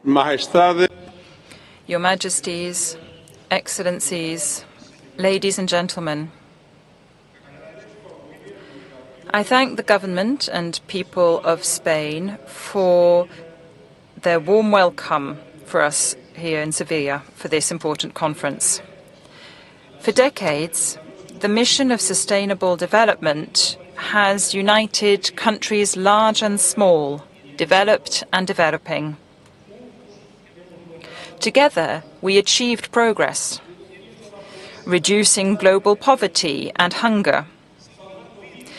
Majestade, Your Majesties, Excellencies, ladies and gentlemen, I thank the government and people of Spain for their warm welcome for us here in Sevilla for this important conference. For decades, the mission of sustainable development has united countries large and small, developed and developing. Together, we achieved progress, reducing global poverty and hunger,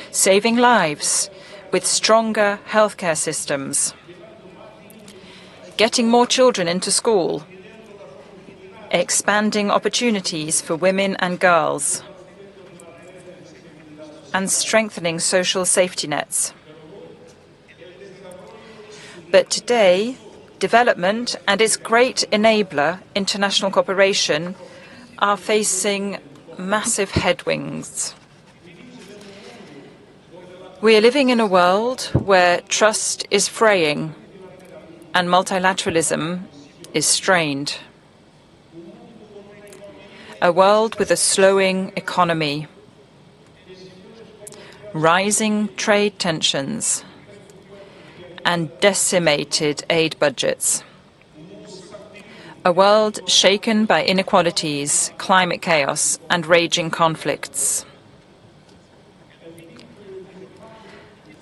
saving lives with stronger healthcare systems, getting more children into school, expanding opportunities for women and girls, and strengthening social safety nets. But today, development and its great enabler, international cooperation, are facing massive headwinds. We are living in a world where trust is fraying and multilateralism is strained. A world with a slowing economy, rising trade tensions, and decimated aid budgets. A world shaken by inequalities, climate chaos, and raging conflicts.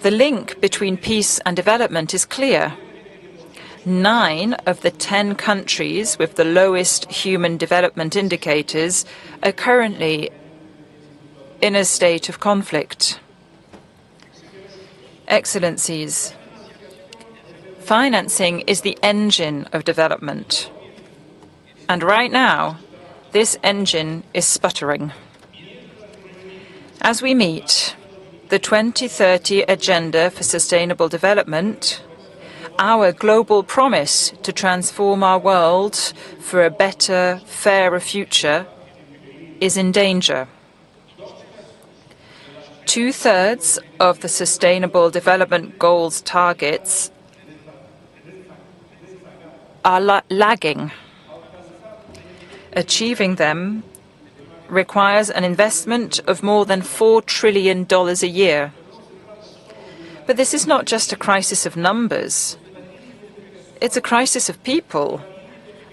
The link between peace and development is clear. 9 of the 10 countries with the lowest human development indicators are currently in a state of conflict. Excellencies, financing is the engine of development. And right now, this engine is sputtering. As we meet the 2030 Agenda for Sustainable Development, our global promise to transform our world for a better, fairer future is in danger. 2/3 of the Sustainable Development Goals targets are lagging. Achieving them requires an investment of more than $4 trillion a year. But this is not just a crisis of numbers. It's a crisis of people,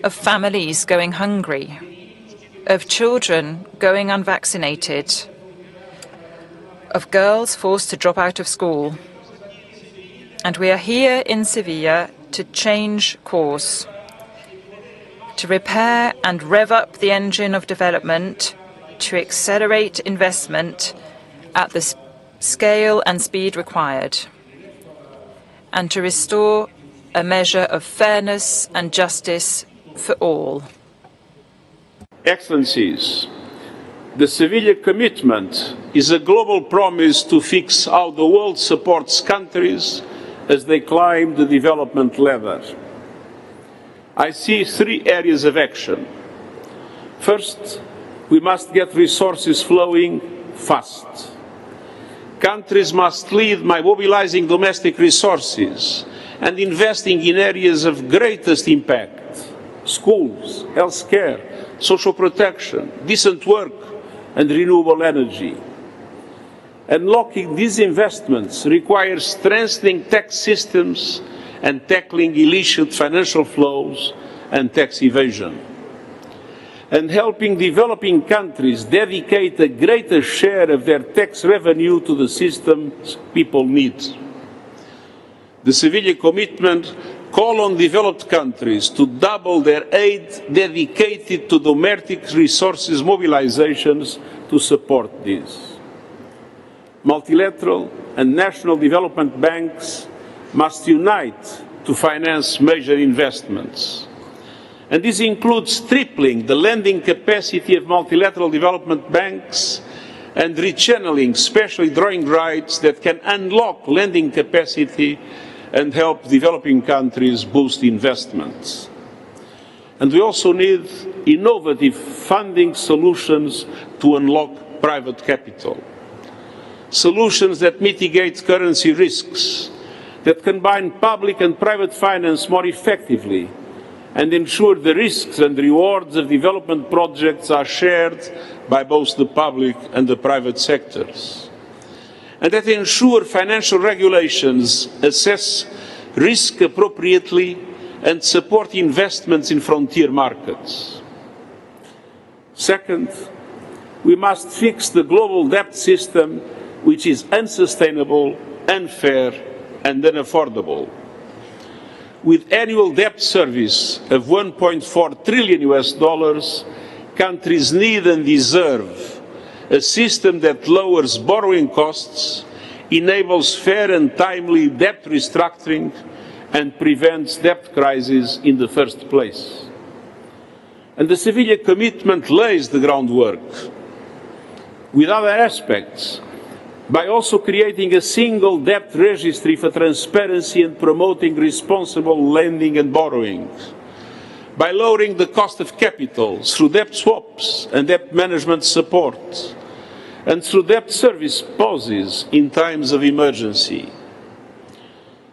of families going hungry, of children going unvaccinated, of girls forced to drop out of school. And we are here in Sevilla to change course, to repair and rev up the engine of development, to accelerate investment at the scale and speed required, and to restore a measure of fairness and justice for all. Excellencies, the Sevilla commitment is a global promise to fix how the world supports countries as they climb the development ladder. I see 3 areas of action. First, we must get resources flowing fast. Countries must lead by mobilizing domestic resources and investing in areas of greatest impact: schools, healthcare, social protection, decent work, and renewable energy. Unlocking these investments requires strengthening tax systems and tackling illicit financial flows and tax evasion, and helping developing countries dedicate a greater share of their tax revenue to the systems people need. The Sevilla commitment calls on developed countries to double their aid dedicated to domestic resources mobilizations to support this. Multilateral and national development banks must unite to finance major investments. And this includes tripling the lending capacity of multilateral development banks and rechanneling special drawing rights that can unlock lending capacity and help developing countries boost investments. And we also need innovative funding solutions to unlock private capital. Solutions that mitigate currency risks, that combine public and private finance more effectively, and ensure the risks and rewards of development projects are shared by both the public and the private sectors. And that ensure financial regulations assess risk appropriately and support investments in frontier markets. Second, we must fix the global debt system, which is unsustainable, unfair, and unaffordable. With annual debt service of $1.4 trillion, countries need and deserve a system that lowers borrowing costs, enables fair and timely debt restructuring, and prevents debt crises in the first place. And the Sevilla commitment lays the groundwork, with other aspects, by also creating a single debt registry for transparency and promoting responsible lending and borrowing, by lowering the cost of capital through debt swaps and debt management support, and through debt service pauses in times of emergency.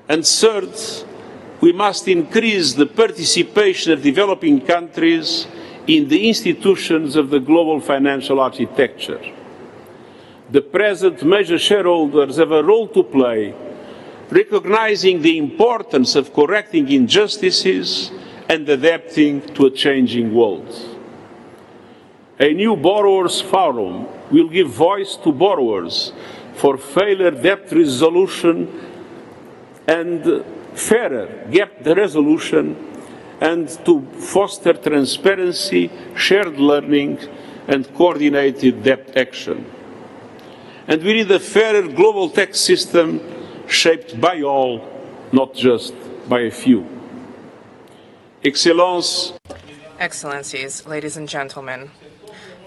And third, we must increase the participation of developing countries in the institutions of the global financial architecture. The present major shareholders have a role to play, recognizing the importance of correcting injustices and adapting to a changing world. A new borrowers' forum will give voice to borrowers for fairer debt resolution and fairer debt resolution, and to foster transparency, shared learning, and coordinated debt action. And we need a fairer global tax system shaped by all, not just by a few. Excellencies, ladies and gentlemen,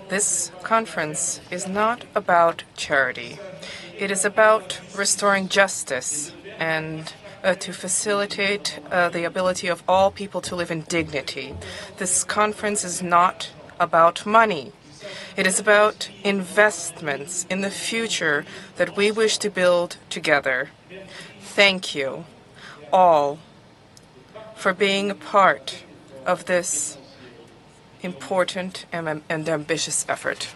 this conference is not about charity. It is about restoring justice and to facilitate the ability of all people to live in dignity. This conference is not about money. It is about investments in the future that we wish to build together. Thank you all for being a part of this important and ambitious effort.